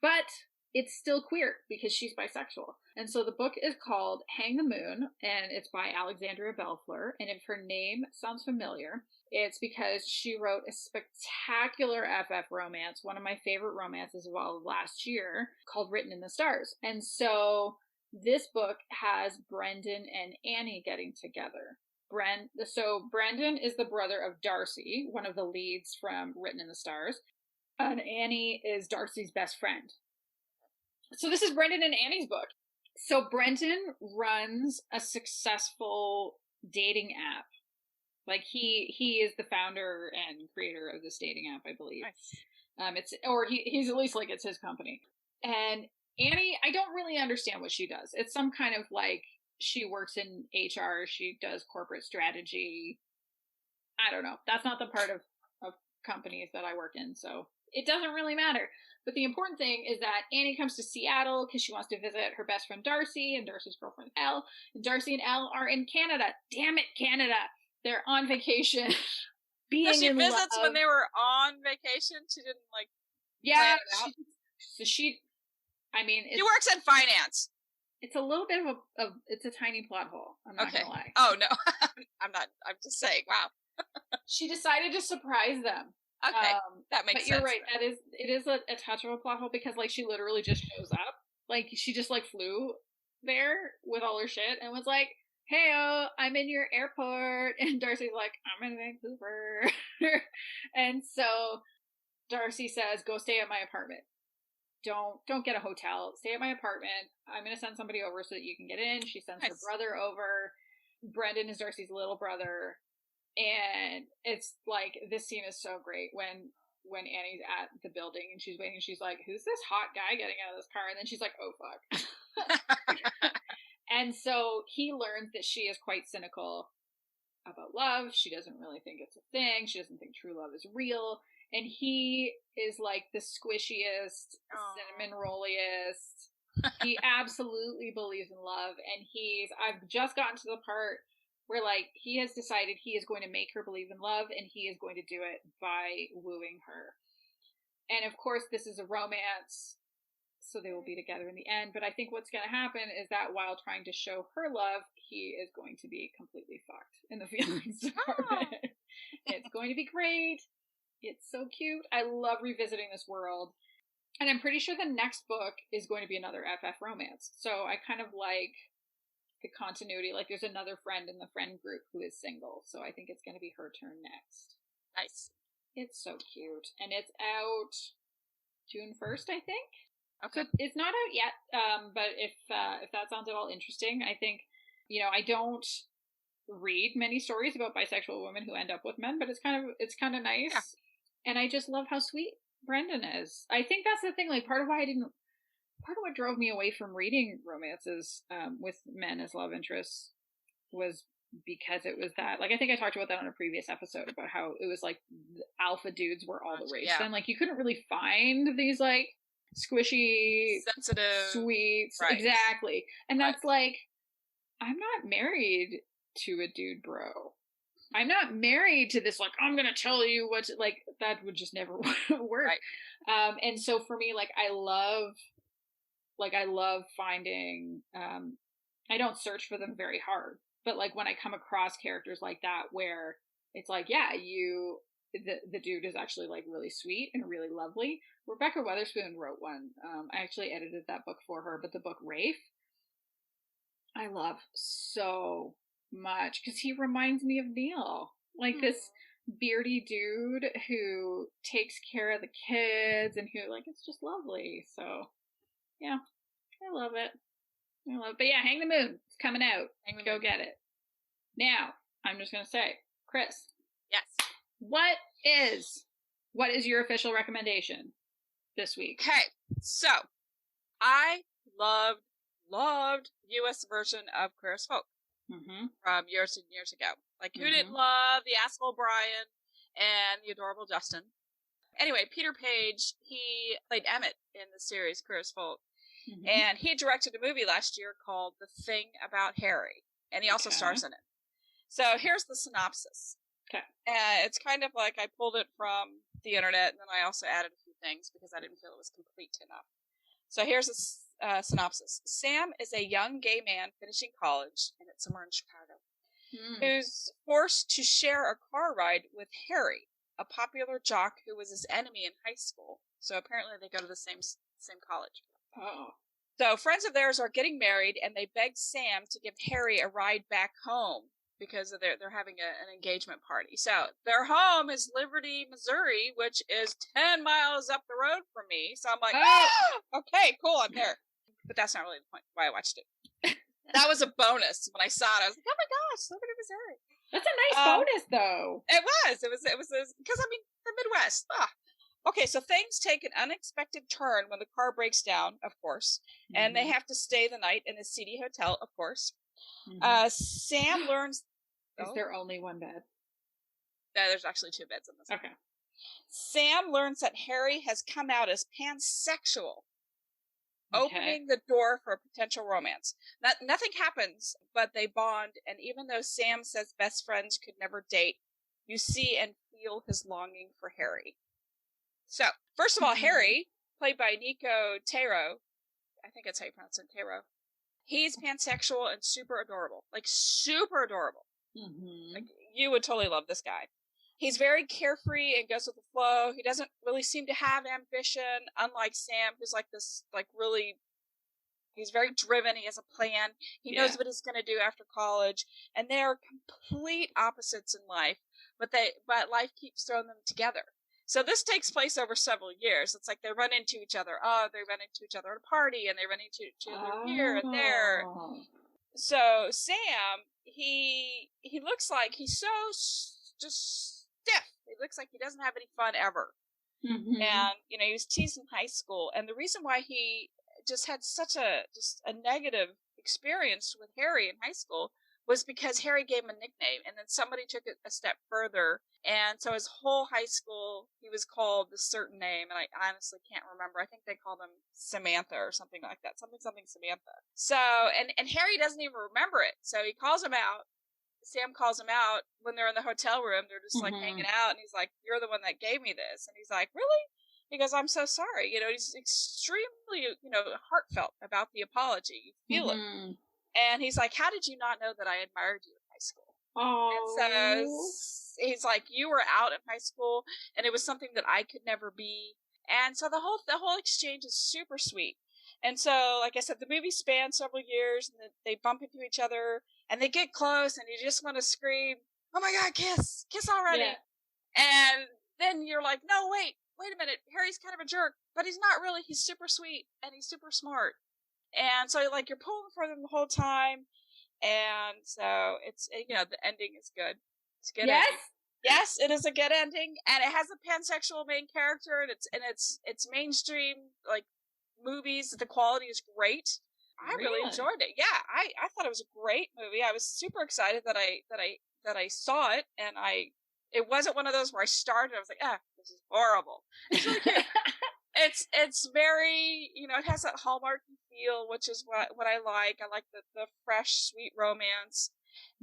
But it's still queer because she's bisexual. And so the book is called Hang the Moon, and it's by Alexandria Bellefleur. And if her name sounds familiar, it's because she wrote a spectacular FF romance, one of my favorite romances of all of last year, called Written in the Stars. And so this book has Brendan and Annie getting together. So Brendan is the brother of Darcy, one of the leads from Written in the Stars, and Annie is Darcy's best friend. So this is Brendan and Annie's book. So Brendan runs a successful dating app. Like he is the founder and creator of this dating app, I believe. Nice. He's at least like it's his company. And Annie, I don't really understand what she does. It's some kind of like, she works in HR, she does corporate strategy. I don't know. That's not the part of companies that I work in, so it doesn't really matter. But the important thing is that Annie comes to Seattle because she wants to visit her best friend Darcy and Darcy's girlfriend Elle. And Darcy and Elle are in Canada. Damn it, Canada. They're on vacation. So she visits when they were on vacation? She didn't, like, plan it out? She works in finance. It's a little bit of it's a tiny plot hole. I'm not gonna lie. Oh, no. I'm not. I'm just saying, wow. She decided to surprise them. Okay, that makes sense. But you're right. It is a touch of a plot hole because, like, she literally just shows up. Like, she just, like, flew there with all her shit and was like, "Hey, I'm in your airport," and Darcy's like, "I'm in Vancouver," and so Darcy says, "Go stay at my apartment. Don't get a hotel. Stay at my apartment. I'm gonna send somebody over so that you can get in." She sends her brother over. Brendan is Darcy's little brother. And it's like, this scene is so great when Annie's at the building and she's waiting and she's like, "Who's this hot guy getting out of this car?" And then she's like, "Oh fuck." And so he learns that she is quite cynical about love. She doesn't really think it's a thing. She doesn't think true love is real. And he is like the squishiest, cinnamon rolliest. He absolutely believes in love. And I've just gotten to the part where, like, he has decided he is going to make her believe in love, and he is going to do it by wooing her. And of course, this is a romance, so they will be together in the end. But I think what's going to happen is that while trying to show her love, he is going to be completely fucked in the feelings department. It's going to be great. It's so cute. I love revisiting this world. And I'm pretty sure the next book is going to be another FF romance. So I kind of like the continuity. Like, there's another friend in the friend group who is single, so I think it's going to be her turn next. Nice. It's so cute, and it's out June 1st, I think. Okay. So it's not out yet, but if that sounds at all interesting, I think, I don't read many stories about bisexual women who end up with men, but it's kind of nice, yeah. And I just love how sweet Brendan is. I think that's the thing. Like, part of what drove me away from reading romances with men as love interests was because it was that, like, I think I talked about that on a previous episode about how it was like the alpha dudes were all the rage. Yeah. And like, you couldn't really find these like squishy, sensitive, sweets. Right. Exactly. And that's like, I'm not married to a dude bro. I'm not married to this, like, I'm going to tell you what, like, that would just never work. Right. And so for me, like, I love finding, I don't search for them very hard, but like when I come across characters like that, where it's like, yeah, the dude is actually like really sweet and really lovely. Rebecca Weatherspoon wrote one. I actually edited that book for her, but the book Rafe, I love so much because he reminds me of Neil, like this beardy dude who takes care of the kids and who, like, it's just lovely. So yeah, I love it. But yeah, Hang the Moon. It's coming out. Go get it. Now, I'm just going to say, Kris. Yes. What is your official recommendation this week? Okay, so I loved U.S. version of Queer as Folk. from years and years ago. Like, who didn't love the asshole Brian and the adorable Justin? Anyway, Peter Page, he played Emmett in the series Queer as Folk. And he directed a movie last year called The Thing About Harry. And he also stars in it. So here's the synopsis. Okay. It's kind of like I pulled it from the internet, and then I also added a few things because I didn't feel it was complete enough. So here's a synopsis. Sam is a young gay man finishing college, and it's somewhere in Chicago, who's forced to share a car ride with Harry, a popular jock who was his enemy in high school. So apparently they go to the same college. Oh. So friends of theirs are getting married, and they beg Sam to give Harry a ride back home because of they're having an engagement party. So their home is Liberty, Missouri, which is 10 miles up the road from me. So I'm like, okay, cool, I'm there. But that's not really the point why I watched it. That was a bonus. When I saw it, I was like, oh my gosh, Liberty, Missouri. That's a nice bonus, though. It was because, I mean, the Midwest. Okay, so things take an unexpected turn when the car breaks down, of course, and they have to stay the night in a seedy hotel, of course. Sam learns... Is there only one bed? No, there's actually 2 beds in this one. Okay. Sam learns that Harry has come out as pansexual, opening the door for a potential romance. Nothing happens, but they bond, and even though Sam says best friends could never date, you see and feel his longing for Harry. So, first of all, Harry, played by Nico Taro, I think that's how you pronounce it, Taro, he's pansexual and super adorable. Like, super adorable. Like, you would totally love this guy. He's very carefree and goes with the flow. He doesn't really seem to have ambition, unlike Sam, who's like this, like, really, he's very driven. He has a plan. He knows what he's going to do after college. And they're complete opposites in life, but life keeps throwing them together. So this takes place over several years. It's like they run into each other. They run into each other at a party, and they run into each other here and there. So Sam, he looks like he's so just stiff. He looks like he doesn't have any fun ever. And, he was teased in high school. And the reason why he just had such a negative experience with Harry in high school was because Harry gave him a nickname, and then somebody took it a step further, and so his whole high school, he was called a certain name, and I honestly can't remember. I think they called him Samantha or something like that. Something Samantha. So, and Harry doesn't even remember it, so he calls him out. Sam calls him out when they're in the hotel room. They're just, like, hanging out, and he's like, you're the one that gave me this. And he's like, really? He goes, I'm so sorry. He's extremely, heartfelt about the apology. You feel it. And he's like, how did you not know that I admired you in high school? And so he's like, you were out in high school, and it was something that I could never be. And so the whole exchange is super sweet. And so, like I said, the movie spans several years, and they bump into each other, and they get close, and you just want to scream, oh my God, kiss already. Yeah. And then you're like, no, wait a minute. Harry's kind of a jerk, but he's not really. He's super sweet, and he's super smart. And so, like, you're pulling for them the whole time, and so it's, the ending is good. It's a good ending. Yes, it is a good ending, and it has a pansexual main character, and it's mainstream, like, movies. The quality is great. I really enjoyed it. Yeah, I thought it was a great movie. I was super excited that I saw it, and it wasn't one of those where I started, I was like, this is horrible. It's really cute. It's very, it has that Hallmarky feel, which is what I like. I like the fresh, sweet romance.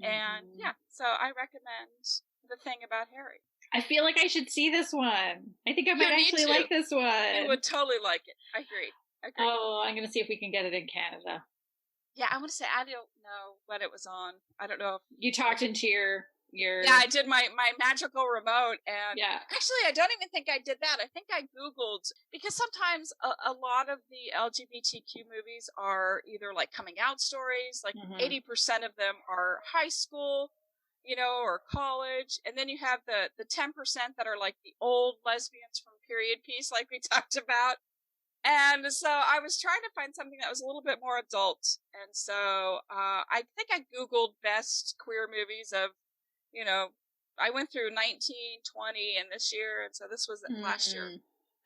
And so I recommend The Thing About Harry. I feel like I should see this one. I think I might actually like this one. You would totally like it. I agree. Oh, I'm going to see if we can get it in Canada. Yeah, I want to say, I don't know what it was on. I don't know if you talked into your Yeah, I did my magical remote, and actually I don't even think I did that. I think I Googled, because sometimes a lot of the LGBTQ movies are either like coming out stories, like 80% of them are high school, or college, and then you have the 10% that are like the old lesbians from period piece, like we talked about. And so I was trying to find something that was a little bit more adult, and so I think I Googled best queer movies of, I went through 19, 20, and this year, and so this was last year.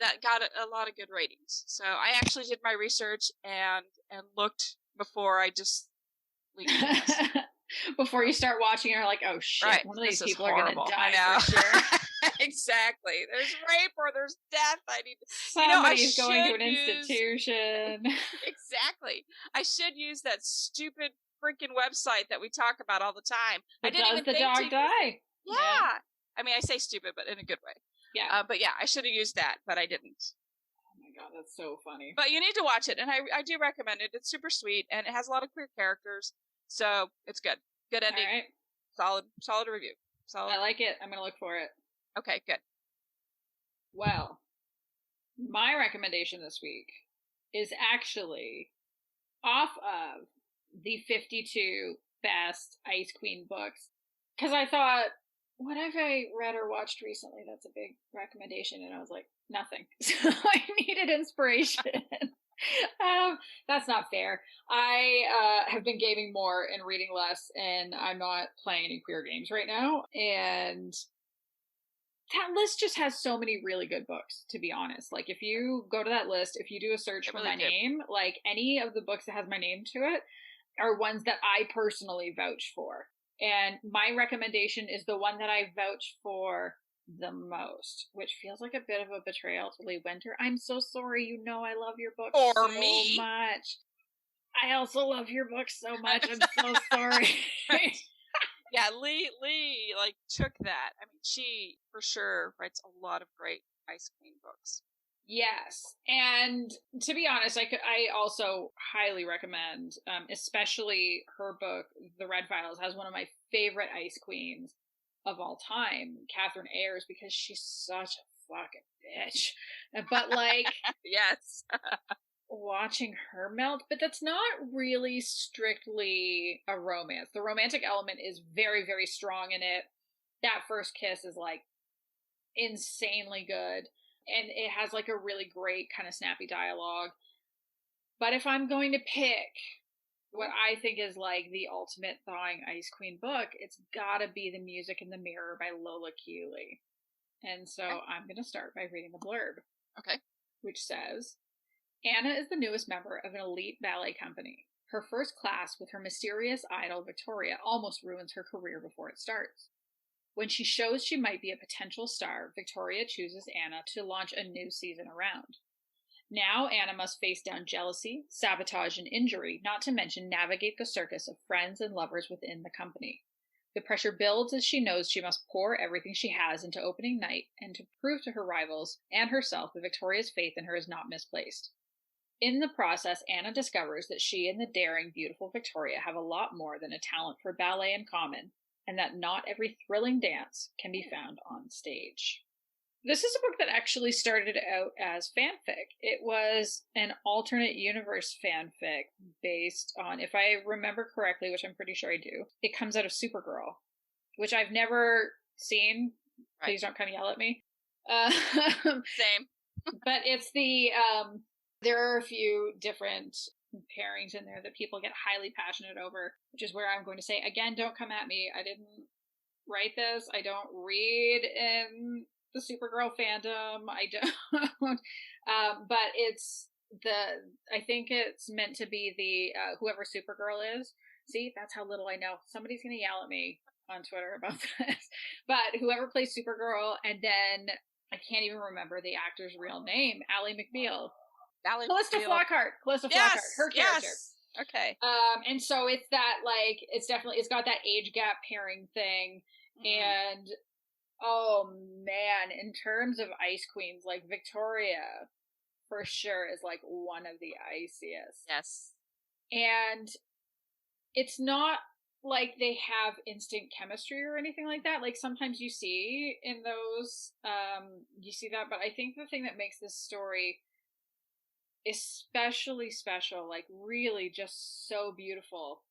That got a lot of good ratings. So I actually did my research and looked before I just leaked this. Before you start watching, you're like, oh shit, Right. one of these This is people are going to horrible. die I know. for sure. Exactly. There's rape or there's death. I need to, Somebody's going to an institution. Exactly. I should use that stupid freaking website that we talk about all the time. But I didn't does even the think dog die? Yeah. I mean, I say stupid, but in a good way. Yeah. But yeah, I should have used that, but I didn't. Oh my god, that's so funny. But you need to watch it, and I do recommend it. It's super sweet, and it has a lot of queer characters, so it's good. Good ending. All right. Solid review. Solid. I like it. I'm gonna look for it. Okay, good. Well, my recommendation this week is actually off of the 52 best Ice Queen books, because I thought, what have I read or watched recently that's a big recommendation? And I was like, nothing. So I needed inspiration. That's not fair. I have been gaming more and reading less, and I'm not playing any queer games right now. And that list just has so many really good books, to be honest. Like, if you go to that list, if you do a search for my name, like, any of the books that has my name to it are ones that I personally vouch for. And my recommendation is the one that I vouch for the most, which feels like a bit of a betrayal to Lee Winter. I'm so sorry. You know I love your book so much. I also love your book so much. I'm so sorry. Yeah, Lee like took that. I mean, she for sure writes a lot of great Ice Queen books. Yes, and to be honest, I also highly recommend, especially her book, The Red Files, has one of my favorite Ice Queens of all time, Catherine Ayers, because she's such a fucking bitch. But like, yes. Watching her melt, but that's not really strictly a romance. The romantic element is very, very strong in it. That first kiss is like insanely good, and it has like a really great kind of snappy dialogue. But if I'm going to pick what I think is like the ultimate Thawing Ice Queen book, it's gotta be The Music in the Mirror by Lola Keeley. And so I'm going to start by reading the blurb. Okay. Which says, Anna is the newest member of an elite ballet company. Her first class with her mysterious idol, Victoria, almost ruins her career before it starts. When she shows she might be a potential star, Victoria chooses Anna to launch a new season around. Now Anna must face down jealousy, sabotage, and injury, not to mention navigate the circus of friends and lovers within the company. The pressure builds as she knows she must pour everything she has into opening night and to prove to her rivals and herself that Victoria's faith in her is not misplaced. In the process, Anna discovers that she and the daring, beautiful Victoria have a lot more than a talent for ballet in common, and that not every thrilling dance can be found on stage. This is a book that actually started out as fanfic. It was an alternate universe fanfic based on, if I remember correctly, which I'm pretty sure I do, it comes out of Supergirl, which I've never seen. Right. Please don't come yell at me. Same. But it's the... there are a few different pairings in there that people get highly passionate over, which is where I'm going to say, again, don't come at me. I didn't write this. I don't read in the Supergirl fandom. I don't. But it's I think it's meant to be the, whoever Supergirl is. See, that's how little I know. Somebody's going to yell at me on Twitter about this. But whoever plays Supergirl, and then I can't even remember the actor's real name, Ally McNeil. Callista Flockhart, her character. Yes. Okay. And so it's that, like, it's got that age gap pairing thing, and oh man, in terms of Ice Queens, like, Victoria for sure is like one of the iciest. Yes. And it's not like they have instant chemistry or anything like that. Like, sometimes you see in those, you see that, but I think the thing that makes this story especially special, like really just so beautiful,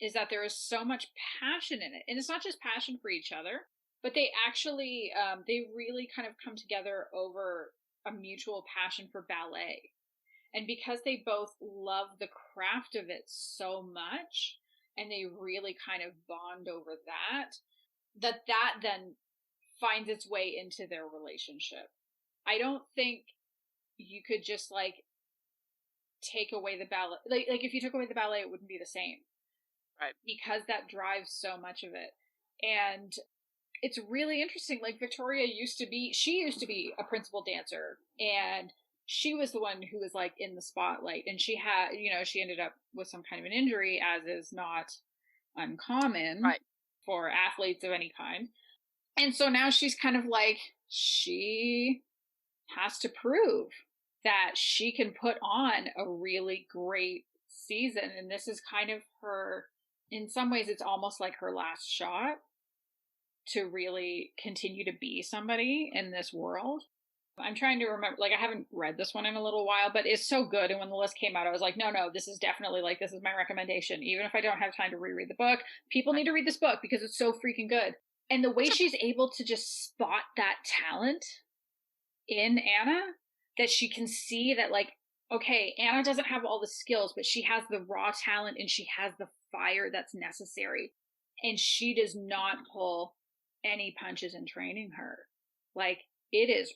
is that there is so much passion in it. And it's not just passion for each other, but they actually, they really kind of come together over a mutual passion for ballet. And because they both love the craft of it so much, and they really kind of bond over that then finds its way into their relationship. I don't think you could just like take away the ballet. Like if you took away the ballet, it wouldn't be the same. Right. Because that drives so much of it. And it's really interesting. Like, Victoria used to be a principal dancer, and she was the one who was like in the spotlight, and she had, she ended up with some kind of an injury, as is not uncommon for athletes of any kind. And so now she's kind of like, she has to prove that she can put on a really great season. And this is kind of her, in some ways, it's almost like her last shot to really continue to be somebody in this world. I'm trying to remember, like, I haven't read this one in a little while, but it's so good. And when the list came out, I was like, no, this is definitely, like, this is my recommendation. Even if I don't have time to reread the book, people need to read this book because it's so freaking good. And the way she's able to just spot that talent in Anna, that she can see that, like, okay, Anna doesn't have all the skills, but she has the raw talent and she has the fire that's necessary. And she does not pull any punches in training her. Like, it is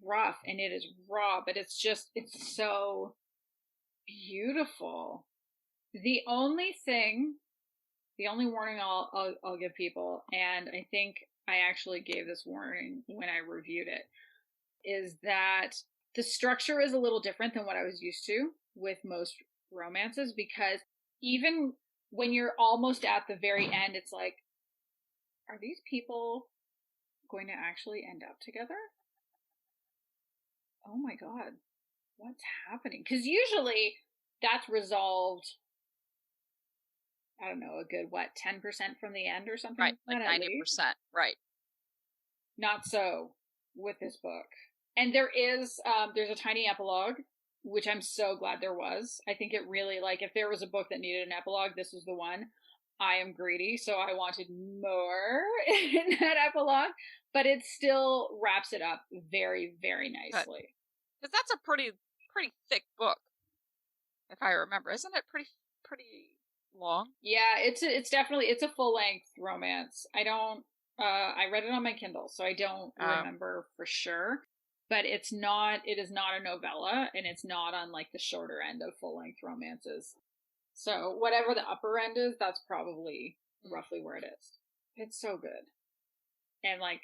rough and it is raw, but it's so beautiful. The only warning I'll give people, and I think I actually gave this warning when I reviewed it, is that the structure is a little different than what I was used to with most romances, because even when you're almost at the very end, it's like, are these people going to actually end up together? Oh my god, what's happening? Because usually that's resolved, I don't know, a good, 10% from the end or something? Right, like 90%, right. Not so with this book. And there's a tiny epilogue, which I'm so glad there was. I think it really, like, if there was a book that needed an epilogue, this was the one. I am greedy, so I wanted more in that epilogue, but it still wraps it up very, very nicely. Because that's a pretty thick book, if I remember. Isn't it pretty long? Yeah, it's definitely, it's a full-length romance. I read it on my Kindle, so I don't remember for sure. But it is not a novella, and it's not on, like, the shorter end of full-length romances. So whatever the upper end is, that's probably roughly where it is. It's so good. And, like,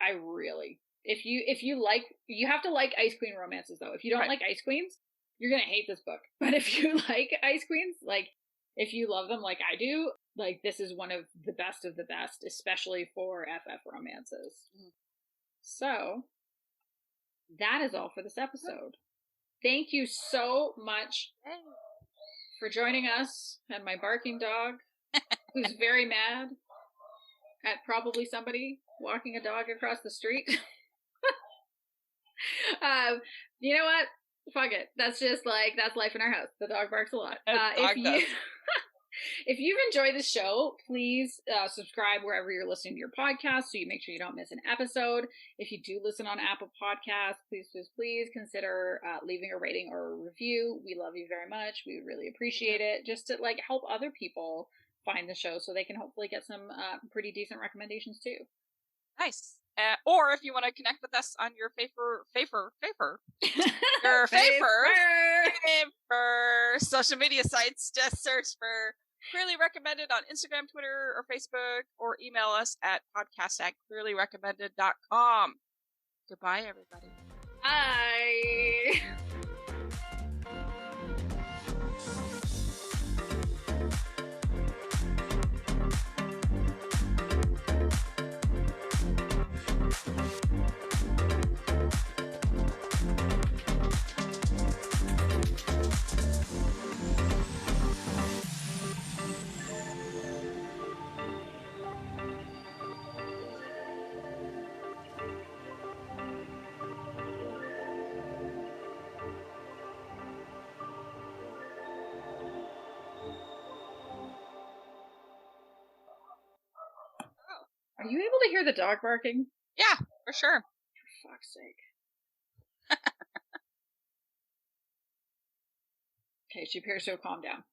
I really, if you like, you have to like Ice Queen romances, though. If you don't like Ice Queens, you're gonna hate this book. But if you like Ice Queens, like, if you love them like I do, like, this is one of the best, especially for FF romances. So that is all for this episode. Thank you so much for joining us and my barking dog, who's very mad at probably somebody walking a dog across the street. You know what? Fuck it. That's just, like, that's life in our house. The dog barks a lot. If you've enjoyed the show, please subscribe wherever you're listening to your podcast so you make sure you don't miss an episode. If you do listen on Apple Podcasts, please consider leaving a rating or a review. We love you very much. We would really appreciate it, just to, like, help other people find the show so they can hopefully get some pretty decent recommendations too. Nice. Or if you want to connect with us on your favorite social media sites, just search for Clearly Recommended on Instagram, Twitter, or Facebook, or email us at podcast@clearlyrecommended.com. Goodbye, everybody. Bye. Are you able to hear the dog barking? Yeah, for sure. For fuck's sake. Okay, she appears to have calmed down.